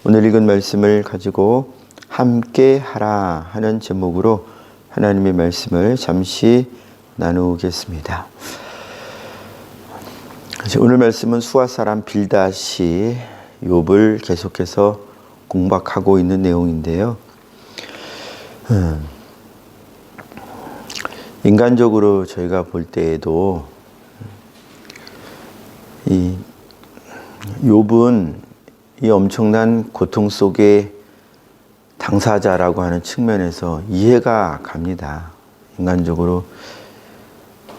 오늘 읽은 말씀을 가지고 함께 하라 하는 제목으로 하나님의 말씀을 잠시 나누겠습니다. 오늘 말씀은 수아 사람 빌닷이 욥을 계속해서 공박하고 있는 내용인데요. 인간적으로 저희가 볼 때에도 이 욥은 이 엄청난 고통 속의 당사자라고 하는 측면에서 이해가 갑니다. 인간적으로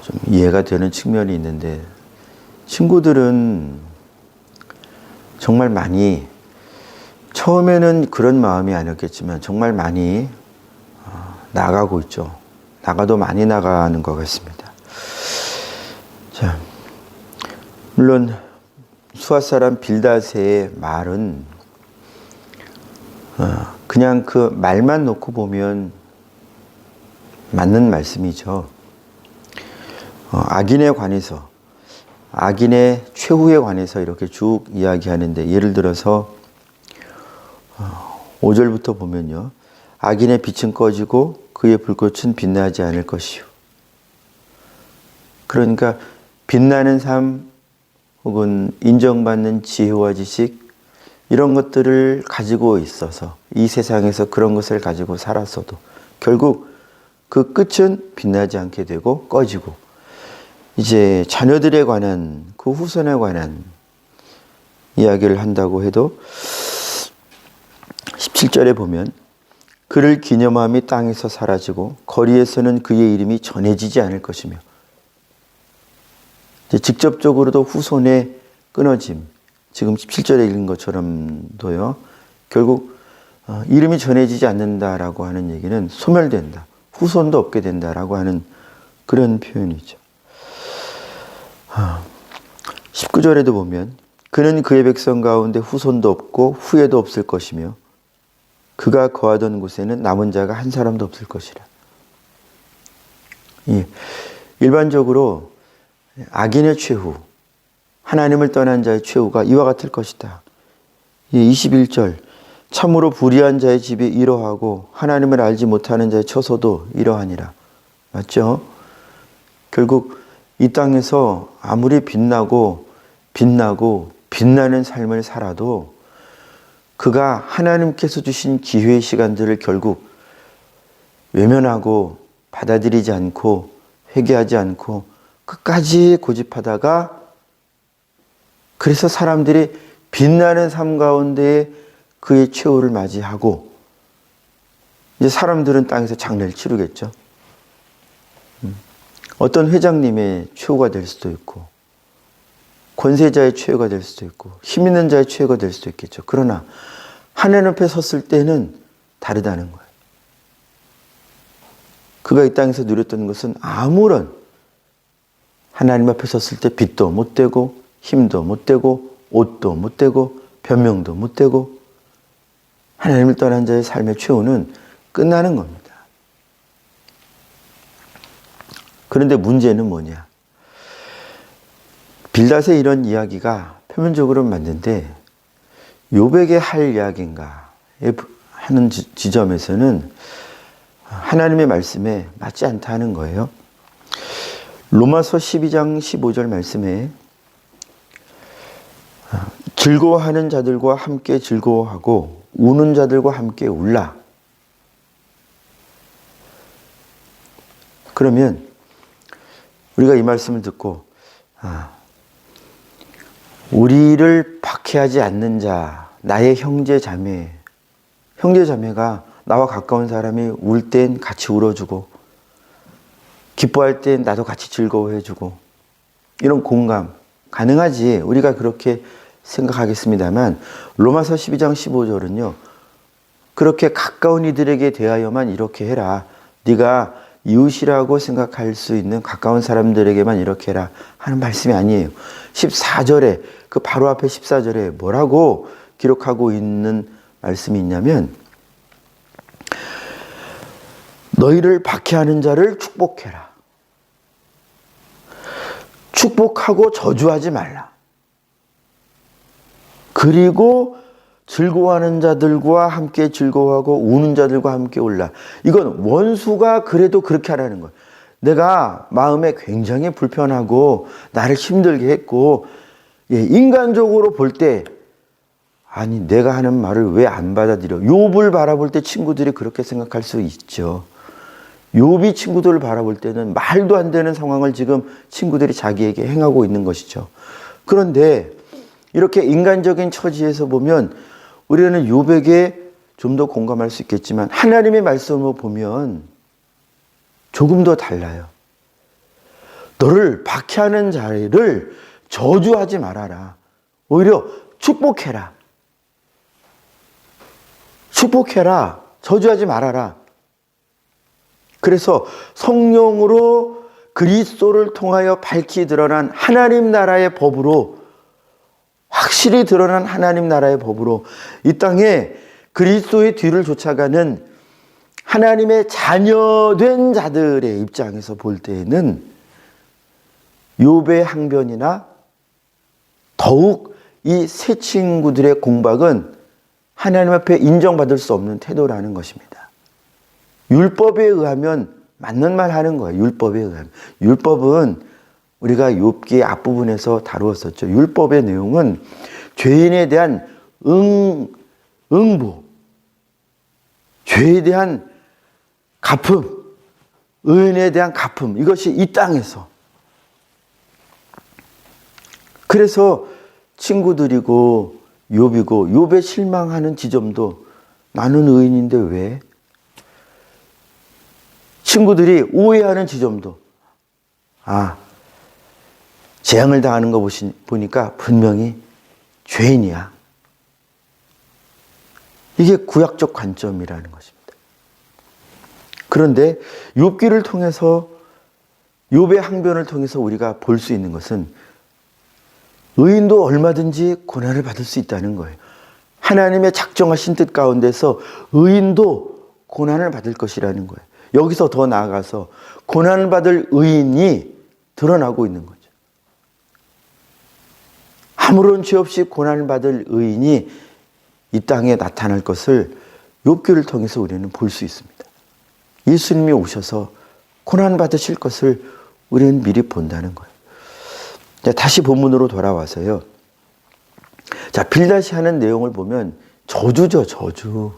좀 이해가 되는 측면이 있는데, 친구들은 정말 많이, 처음에는 그런 마음이 아니었겠지만 정말 많이 나가고 있죠. 나가도 많이 나가는 것 같습니다. 자, 물론 수아 사람 빌닷의 말은 그냥 그 말만 놓고 보면 맞는 말씀이죠. 악인에 관해서, 악인의 최후에 관해서 이렇게 쭉 이야기하는데, 예를 들어서 5절부터 보면요, 악인의 빛은 꺼지고 그의 불꽃은 빛나지 않을 것이요. 그러니까 빛나는 삶 혹은 인정받는 지혜와 지식, 이런 것들을 가지고 있어서 이 세상에서 그런 것을 가지고 살았어도 결국 그 끝은 빛나지 않게 되고 꺼지고, 이제 자녀들에 관한, 그 후손에 관한 이야기를 한다고 해도 17절에 보면 그를 기념함이 땅에서 사라지고 거리에서는 그의 이름이 전해지지 않을 것이며, 이제 직접적으로도 후손의 끊어짐, 지금 17절에 읽은 것처럼도요, 결국 이름이 전해지지 않는다라고 하는 얘기는 소멸된다, 후손도 없게 된다라고 하는 그런 표현이죠. 19절에도 보면 그는 그의 백성 가운데 후손도 없고 후예도 없을 것이며 그가 거하던 곳에는 남은 자가 한 사람도 없을 것이라. 예, 일반적으로 악인의 최후, 하나님을 떠난 자의 최후가 이와 같을 것이다. 21절, 참으로 불의한 자의 집이 이러하고 하나님을 알지 못하는 자의 처소도 이러하니라. 맞죠? 결국 이 땅에서 아무리 빛나는 삶을 살아도 그가 하나님께서 주신 기회의 시간들을 결국 외면하고 받아들이지 않고 회개하지 않고 끝까지 고집하다가, 그래서 사람들이 빛나는 삶 가운데 그의 최후를 맞이하고, 이제 사람들은 땅에서 장례를 치르겠죠. 어떤 회장님의 최후가 될 수도 있고, 권세자의 최후가 될 수도 있고, 힘 있는 자의 최후가 될 수도 있겠죠. 그러나 하나님 앞에 섰을 때는 다르다는 거예요. 그가 이 땅에서 누렸던 것은 아무런, 하나님 앞에 섰을 때 빛도 못 되고 힘도 못 되고 옷도 못 되고 변명도 못 되고, 하나님을 떠난 자의 삶의 최후는 끝나는 겁니다. 그런데 문제는 뭐냐? 빌닷의 이런 이야기가 표면적으로는 맞는데 욥에게 할 이야기인가 하는 지점에서는 하나님의 말씀에 맞지 않다는 거예요. 로마서 12장 15절 말씀에 즐거워하는 자들과 함께 즐거워하고 우는 자들과 함께 울라. 그러면 우리가 이 말씀을 듣고 우리를 박해하지 않는 자, 나의 형제 자매가 나와 가까운 사람이 울 땐 같이 울어주고 기뻐할 땐 나도 같이 즐거워해주고, 이런 공감 가능하지, 우리가 그렇게 생각하겠습니다만, 로마서 12장 15절은요 그렇게 가까운 이들에게 대하여만 이렇게 해라, 네가 이웃이라고 생각할 수 있는 가까운 사람들에게만 이렇게 해라 하는 말씀이 아니에요. 14절에, 그 바로 앞에 14절에 뭐라고 기록하고 있는 말씀이 있냐면, 너희를 박해하는 자를 축복해라. 축복하고 저주하지 말라. 그리고 즐거워하는 자들과 함께 즐거워하고 우는 자들과 함께 울라. 이건 원수가 그래도 그렇게 하라는 거예요. 내가 마음에 굉장히 불편하고 나를 힘들게 했고, 인간적으로 볼 때 아니 내가 하는 말을 왜 안 받아들여? 욥을 바라볼 때 친구들이 그렇게 생각할 수 있죠. 욥이 친구들을 바라볼 때는 말도 안 되는 상황을 지금 친구들이 자기에게 행하고 있는 것이죠. 그런데 이렇게 인간적인 처지에서 보면 우리는 욥에게 좀 더 공감할 수 있겠지만 하나님의 말씀을 보면 조금 더 달라요. 너를 박해하는 자를 저주하지 말아라. 오히려 축복해라. 축복해라. 저주하지 말아라. 그래서 성령으로 그리스도를 통하여 밝히 드러난 하나님 나라의 법으로, 확실히 드러난 하나님 나라의 법으로 이 땅에 그리스도의 뒤를 쫓아가는 하나님의 자녀된 자들의 입장에서 볼 때에는 욥의 항변이나 더욱 이 세 친구들의 공박은 하나님 앞에 인정받을 수 없는 태도라는 것입니다. 율법에 의하면 맞는 말 하는 거예요. 율법에 의하면. 율법은 우리가 욥기 앞부분에서 다루었었죠. 율법의 내용은 죄인에 대한 응보, 죄에 대한 갚음, 의인에 대한 갚음, 이것이 이 땅에서. 그래서 친구들이고 욥이고 욥에 실망하는 지점도 나는 의인인데 왜? 친구들이 오해하는 지점도 재앙을 당하는 거 보니까 분명히 죄인이야. 이게 구약적 관점이라는 것입니다. 그런데 욥기를 통해서, 욥의 항변을 통해서 우리가 볼 수 있는 것은 의인도 얼마든지 고난을 받을 수 있다는 거예요. 하나님의 작정하신 뜻 가운데서 의인도 고난을 받을 것이라는 거예요. 여기서 더 나아가서 고난을 받을 의인이 드러나고 있는 거죠. 아무런 죄 없이 고난을 받을 의인이 이 땅에 나타날 것을 욥기를 통해서 우리는 볼 수 있습니다. 예수님이 오셔서 고난 받으실 것을 우리는 미리 본다는 거예요. 다시 본문으로 돌아와서요. 자, 빌닷이 하는 내용을 보면 저주죠, 저주.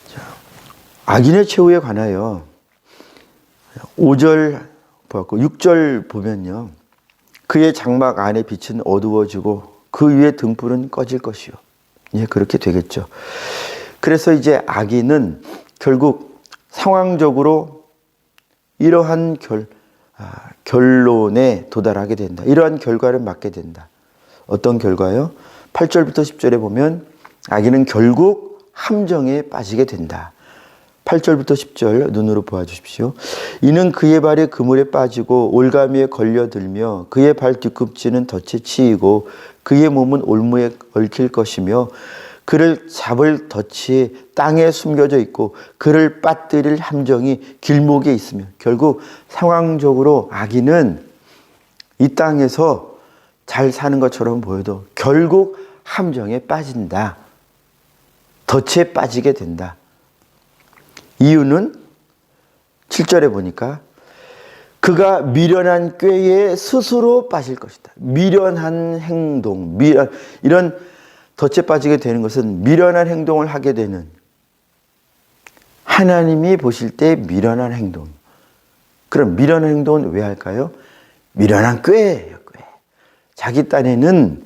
자, 악인의 최후에 관하여 5절 보았고 6절 보면요. 그의 장막 안에 빛은 어두워지고 그 위에 등불은 꺼질 것이요. 예, 그렇게 되겠죠. 그래서 이제 악인은 결국 상황적으로 이러한 결론에 도달하게 된다. 이러한 결과를 맞게 된다. 어떤 결과요? 8절부터 10절에 보면 악인은 결국 함정에 빠지게 된다. 8절부터 10절 눈으로 보아주십시오. 이는 그의 발이 그물에 빠지고 올가미에 걸려들며 그의 발 뒤꿈치는 덫에 치이고 그의 몸은 올무에 얽힐 것이며 그를 잡을 덫이 땅에 숨겨져 있고 그를 빠뜨릴 함정이 길목에 있으며, 결국 상황적으로 악인은 이 땅에서 잘 사는 것처럼 보여도 결국 함정에 빠진다. 덫에 빠지게 된다. 이유는 7절에 보니까 그가 미련한 꾀에 스스로 빠질 것이다. 미련한 행동, 이런 덫에 빠지게 되는 것은 미련한 행동을 하게 되는, 하나님이 보실 때 미련한 행동. 그럼 미련한 행동은 왜 할까요? 미련한 꾀예요, 꾀. 자기 딴에는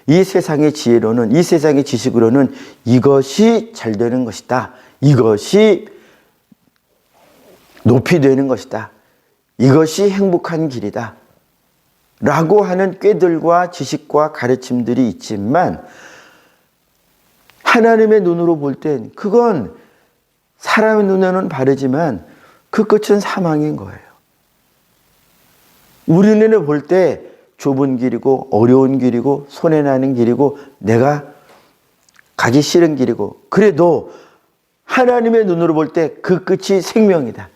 이 세상의 지혜로는, 이 세상의 지식으로는 이것이 잘 되는 것이다. 이것이 높이 되는 것이다. 이것이 행복한 길이다. 라고 하는 꾀들과 지식과 가르침들이 있지만 하나님의 눈으로 볼 땐 그건 사람의 눈에는 바르지만 그 끝은 사망인 거예요. 우리 눈에 볼 때 좁은 길이고 어려운 길이고 손해나는 길이고 내가 가기 싫은 길이고, 그래도 하나님의 눈으로 볼 때 그 끝이 생명이다.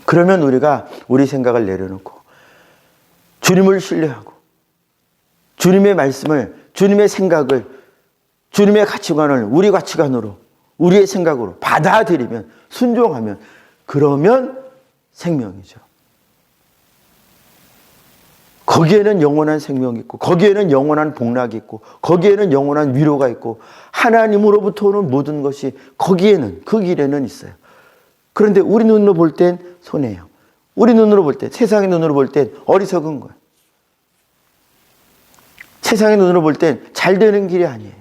그러면 우리가 우리 생각을 내려놓고 주님을 신뢰하고 주님의 말씀을, 주님의 생각을, 주님의 가치관을 우리 가치관으로, 우리의 생각으로 받아들이면, 순종하면, 그러면 생명이죠. 거기에는 영원한 생명이 있고, 거기에는 영원한 복락이 있고, 거기에는 영원한 위로가 있고, 하나님으로부터 오는 모든 것이 거기에는, 그 길에는 있어요. 그런데 우리 눈으로 볼 땐 손해예요. 우리 눈으로 볼 때, 세상의 눈으로 볼 땐 어리석은 거예요. 세상의 눈으로 볼 땐 잘 되는 길이 아니에요.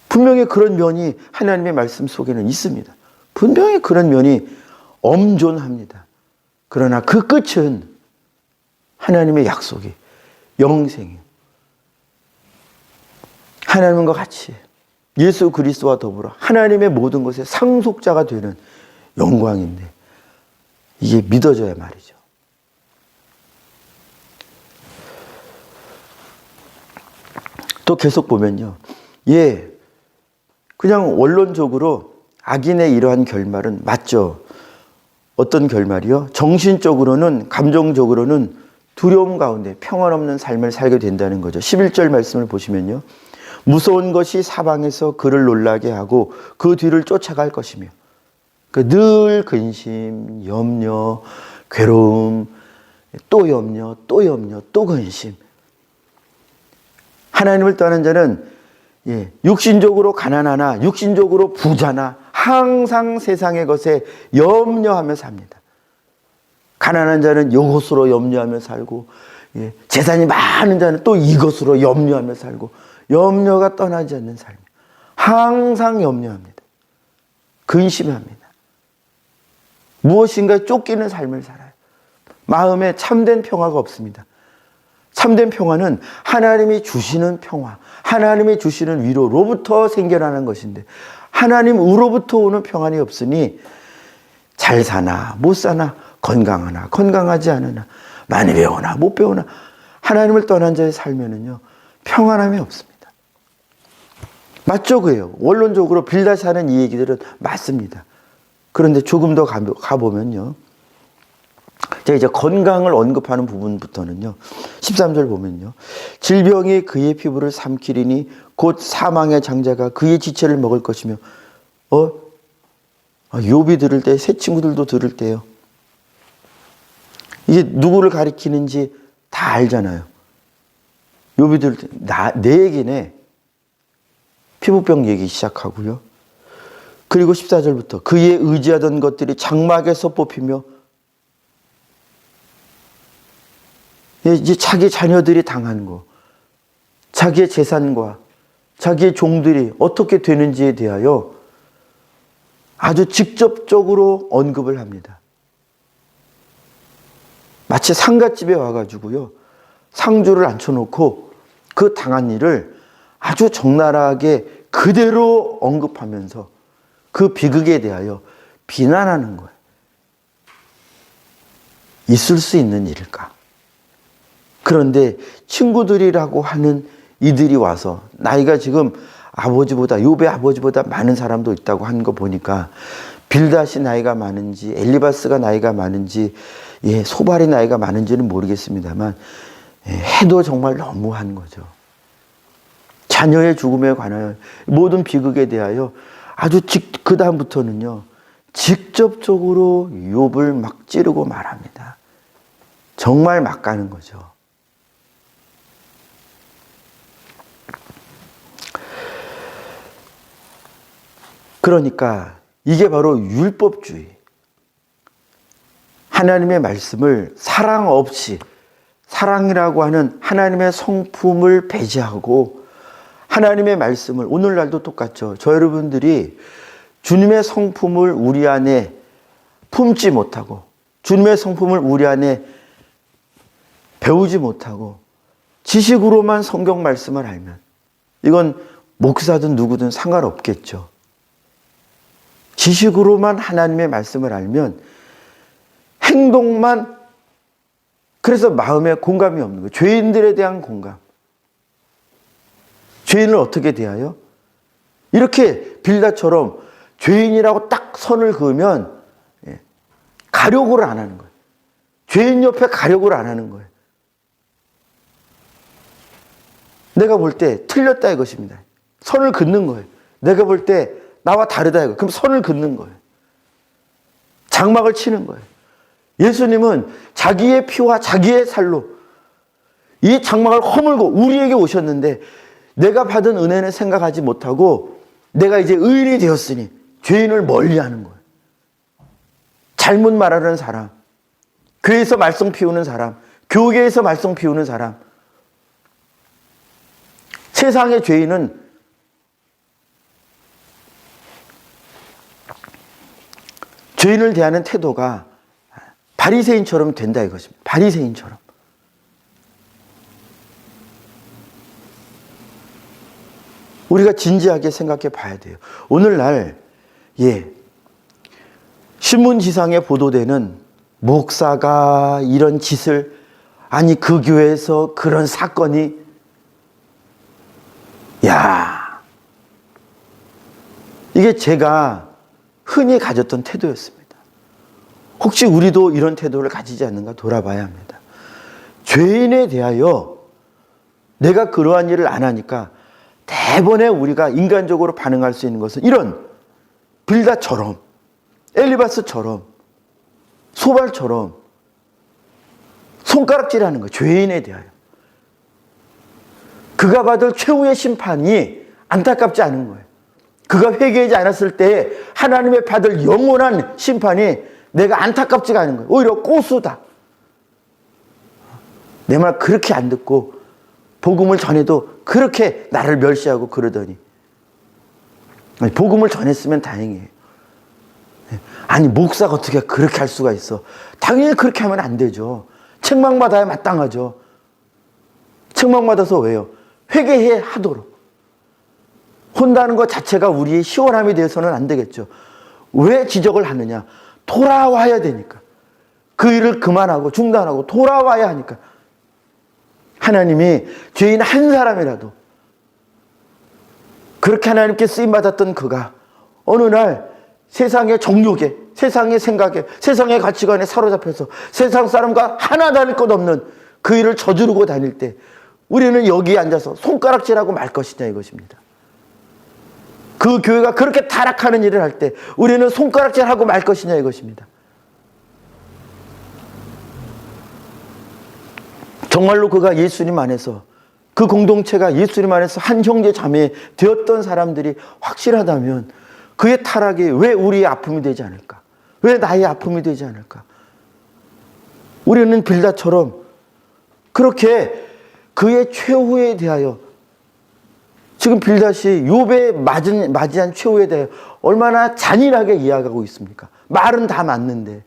분명히 그런 면이 하나님의 말씀 속에는 있습니다. 분명히 그런 면이 엄존합니다. 그러나 그 끝은 하나님의 약속이 영생이에요. 하나님과 같이 예수 그리스도와 더불어 하나님의 모든 것의 상속자가 되는 영광인데, 이게 믿어져야 말이죠. 또 계속 보면요. 그냥 원론적으로 악인의 이러한 결말은 맞죠. 어떤 결말이요? 정신적으로는, 감정적으로는 두려움 가운데 평안없는 삶을 살게 된다는 거죠. 11절 말씀을 보시면요. 무서운 것이 사방에서 그를 놀라게 하고 그 뒤를 쫓아갈 것이며, 늘 근심, 염려, 괴로움, 또 염려, 또 염려, 또 근심. 하나님을 떠난 자는 육신적으로 가난하나 육신적으로 부자나 항상 세상의 것에 염려하며 삽니다. 가난한 자는 이것으로 염려하며 살고, 재산이 많은 자는 또 이것으로 염려하며 살고, 염려가 떠나지 않는 삶. 항상 염려합니다. 근심합니다. 무엇인가 쫓기는 삶을 살아요. 마음에 참된 평화가 없습니다. 참된 평화는 하나님이 주시는 평화, 하나님이 주시는 위로로부터 생겨나는 것인데, 하나님으로부터 오는 평안이 없으니 잘 사나 못 사나, 건강하나 건강하지 않으나, 많이 배우나 못 배우나, 하나님을 떠난 자의 삶에는요 평안함이 없습니다. 맞죠? 그예요. 원론적으로 빌다시 하는 이 얘기들은 맞습니다. 그런데 조금 더 가보면요, 제가 이제 건강을 언급하는 부분부터는요, 13절 보면요, 질병이 그의 피부를 삼키리니 곧 사망의 장자가 그의 지체를 먹을 것이며, 욥이 들을 때, 새 친구들도 들을 때요, 이게 누구를 가리키는지 다 알잖아요. 욥이 들을 때 내 얘기네. 피부병 얘기 시작하고요. 그리고 14절부터 그의 의지하던 것들이 장막에서 뽑히며, 이제 자기 자녀들이 당한 거, 자기의 재산과 자기의 종들이 어떻게 되는지에 대하여 아주 직접적으로 언급을 합니다. 마치 상갓집에 와가지고요, 상주를 앉혀놓고 그 당한 일을 아주 적나라하게 그대로 언급하면서 그 비극에 대하여 비난하는 거예요. 있을 수 있는 일일까? 그런데 친구들이라고 하는 이들이 와서, 나이가 지금 아버지보다, 욥의 아버지보다 많은 사람도 있다고 하는 거 보니까 빌닷이 나이가 많은지 엘리바스가 나이가 많은지 소발이 나이가 많은지는 모르겠습니다만 해도 정말 너무한 거죠. 자녀의 죽음에 관하여 모든 비극에 대하여 아주 그 다음부터는요 직접적으로 욥을 막 찌르고 말합니다. 정말 막 가는 거죠. 그러니까 이게 바로 율법주의. 하나님의 말씀을 사랑 없이, 사랑이라고 하는 하나님의 성품을 배제하고 하나님의 말씀을, 오늘날도 똑같죠. 저 여러분들이 주님의 성품을 우리 안에 품지 못하고 주님의 성품을 우리 안에 배우지 못하고 지식으로만 성경 말씀을 알면, 이건 목사든 누구든 상관없겠죠. 지식으로만 하나님의 말씀을 알면 행동만, 그래서 마음에 공감이 없는 거예요. 죄인들에 대한 공감. 죄인을 어떻게 대하여? 이렇게 빌닷처럼 죄인이라고 딱 선을 그으면 가려고를 안 하는 거예요. 죄인 옆에 가려고를 안 하는 거예요. 내가 볼 때 틀렸다 이것입니다. 선을 긋는 거예요. 내가 볼 때 나와 다르다 이거. 그럼 선을 긋는 거예요. 장막을 치는 거예요. 예수님은 자기의 피와 자기의 살로 이 장막을 허물고 우리에게 오셨는데 내가 받은 은혜는 생각하지 못하고 내가 이제 의인이 되었으니 죄인을 멀리하는 거예요. 잘못 말하는 사람, 교회에서 말썽 피우는 사람, 교계에서 말썽 피우는 사람, 세상의 죄인은 죄인을 대하는 태도가 바리새인처럼 된다 이것입니다. 바리새인처럼. 우리가 진지하게 생각해 봐야 돼요. 오늘날 신문지상에 보도되는 목사가 이런 짓을, 아니 그 교회에서 그런 사건이, 이게 제가 흔히 가졌던 태도였습니다. 혹시 우리도 이런 태도를 가지지 않는가 돌아봐야 합니다. 죄인에 대하여 내가 그러한 일을 안 하니까 대번에 우리가 인간적으로 반응할 수 있는 것은 이런 빌닷처럼, 엘리바스처럼, 소발처럼 손가락질하는 거예요. 죄인에 대하여. 그가 받을 최후의 심판이 안타깝지 않은 거예요. 그가 회개하지 않았을 때 하나님의 받을 영원한 심판이 내가 안타깝지가 않은 거예요. 오히려 고수다. 내 말 그렇게 안 듣고 복음을 전해도 그렇게 나를 멸시하고 그러더니, 복음을 전했으면 다행이에요. 아니 목사가 어떻게 그렇게 할 수가 있어. 당연히 그렇게 하면 안 되죠. 책망받아야 마땅하죠. 책망받아서 왜요? 회개해 하도록. 혼나는 것 자체가 우리의 시원함이 되어서는 안 되겠죠. 왜 지적을 하느냐? 돌아와야 되니까. 그 일을 그만하고 중단하고 돌아와야 하니까. 하나님이 죄인 한 사람이라도 그렇게 하나님께 쓰임받았던 그가 어느 날 세상의 정욕에, 세상의 생각에, 세상의 가치관에 사로잡혀서 세상 사람과 하나 다를 것 없는 그 일을 저지르고 다닐 때 우리는 여기에 앉아서 손가락질하고 말 것이냐 이것입니다. 그 교회가 그렇게 타락하는 일을 할 때 우리는 손가락질하고 말 것이냐 이것입니다. 정말로 그가 예수님 안에서, 그 공동체가 예수님 안에서 한 형제 자매 되었던 사람들이 확실하다면 그의 타락이 왜 우리의 아픔이 되지 않을까? 왜 나의 아픔이 되지 않을까? 우리는 빌닷처럼 그렇게 그의 최후에 대하여, 지금 빌닷이 욥에 맞이한 최후에 대하여 얼마나 잔인하게 이야기하고 있습니까? 말은 다 맞는데.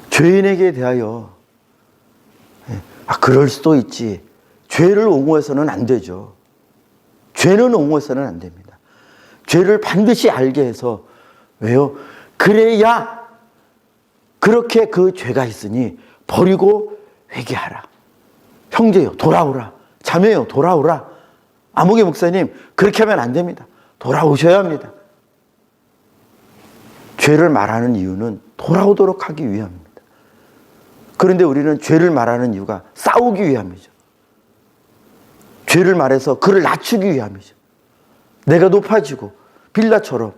죄인에게 대하여 그럴 수도 있지. 죄를 옹호해서는 안 되죠. 죄는 옹호해서는 안 됩니다. 죄를 반드시 알게 해서, 왜요? 그래야 그렇게 그 죄가 있으니 버리고 회개하라. 형제요 돌아오라. 자매요 돌아오라. 아무개 목사님 그렇게 하면 안 됩니다. 돌아오셔야 합니다. 죄를 말하는 이유는 돌아오도록 하기 위함입니다. 그런데 우리는 죄를 말하는 이유가 싸우기 위함이죠. 죄를 말해서 그를 낮추기 위함이죠. 내가 높아지고, 빌닷처럼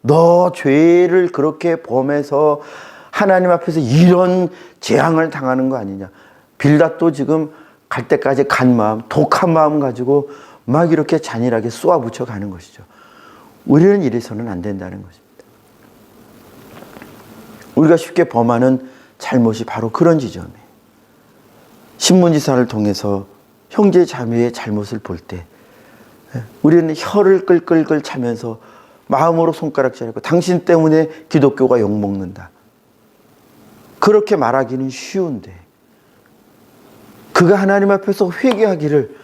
너 죄를 그렇게 범해서 하나님 앞에서 이런 재앙을 당하는 거 아니냐. 빌닷도 지금 갈 때까지 간 마음, 독한 마음 가지고 막 이렇게 잔인하게 쏘아붙여 가는 것이죠. 우리는 이래서는 안 된다는 것입니다. 우리가 쉽게 범하는 잘못이 바로 그런 지점이에요. 신문지사를 통해서 형제 자매의 잘못을 볼 때 우리는 혀를 끌끌끌 차면서 마음으로 손가락질하고 당신 때문에 기독교가 욕먹는다. 그렇게 말하기는 쉬운데 그가 하나님 앞에서 회개하기를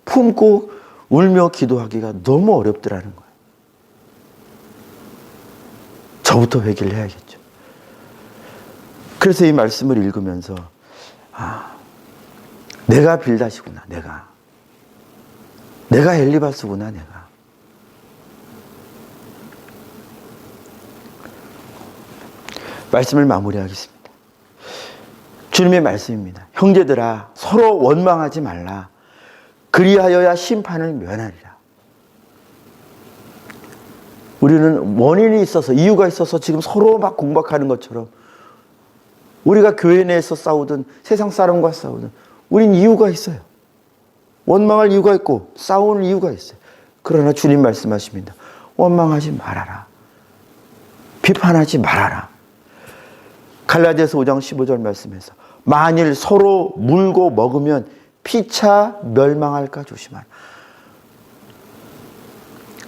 품고 울며 기도하기가 너무 어렵더라는 거예요. 저부터 회개를 해야겠죠. 그래서 이 말씀을 읽으면서 내가 빌닷이구나. 내가 엘리바스구나, 내가. 말씀을 마무리하겠습니다. 주님의 말씀입니다. 형제들아, 서로 원망하지 말라. 그리하여야 심판을 면하리라. 우리는 원인이 있어서, 이유가 있어서 지금 서로 막 공박하는 것처럼, 우리가 교회 내에서 싸우든 세상 사람과 싸우든 우린 이유가 있어요. 원망할 이유가 있고 싸우는 이유가 있어요. 그러나 주님 말씀하십니다. 원망하지 말아라. 비판하지 말아라. 갈라디아서 5장 15절 말씀에서 만일 서로 물고 먹으면 피차 멸망할까 조심하라.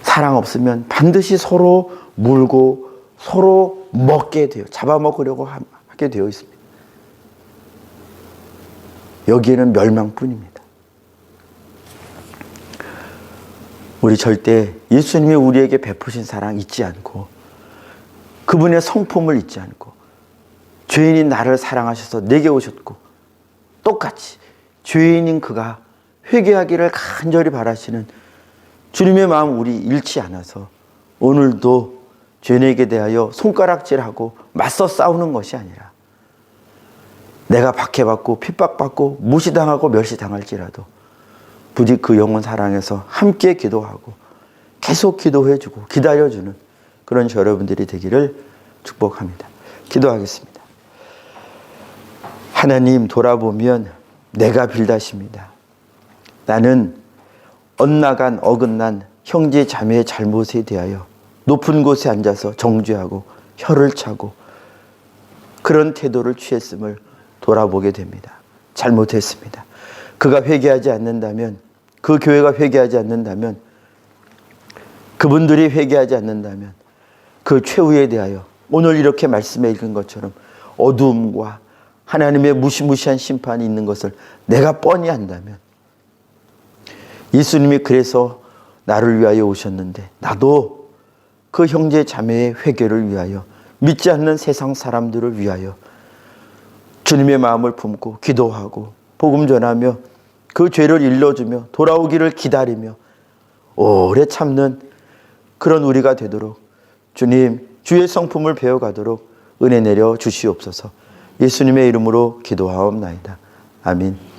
사랑 없으면 반드시 서로 물고 서로 먹게 돼요. 잡아먹으려고 하게 되어 있습니다. 여기에는 멸망뿐입니다. 우리 절대 예수님이 우리에게 베푸신 사랑 잊지 않고 그분의 성품을 잊지 않고 죄인인 나를 사랑하셔서 내게 오셨고 똑같이 죄인인 그가 회개하기를 간절히 바라시는 주님의 마음 우리 잃지 않아서 오늘도 죄인에게 대하여 손가락질하고 맞서 싸우는 것이 아니라 내가 박해받고 핍박받고 무시당하고 멸시당할지라도 부디 그 영혼 사랑해서 함께 기도하고 계속 기도해주고 기다려주는 그런 여러분들이 되기를 축복합니다. 기도하겠습니다. 하나님, 돌아보면 내가 빌다십니다. 나는 엇나간 어긋난 형제 자매의 잘못에 대하여 높은 곳에 앉아서 정죄하고 혀를 차고 그런 태도를 취했음을 돌아보게 됩니다. 잘못했습니다. 그가 회개하지 않는다면, 그 교회가 회개하지 않는다면, 그분들이 회개하지 않는다면 그 최후에 대하여 오늘 이렇게 말씀에 읽은 것처럼 어두움과 하나님의 무시무시한 심판이 있는 것을 내가 뻔히 안다면, 예수님이 그래서 나를 위하여 오셨는데 나도 그 형제 자매의 회개를 위하여, 믿지 않는 세상 사람들을 위하여 주님의 마음을 품고 기도하고 복음 전하며 그 죄를 일러주며 돌아오기를 기다리며 오래 참는 그런 우리가 되도록 주님, 주의 성품을 배워가도록 은혜 내려 주시옵소서. 예수님의 이름으로 기도하옵나이다. 아멘.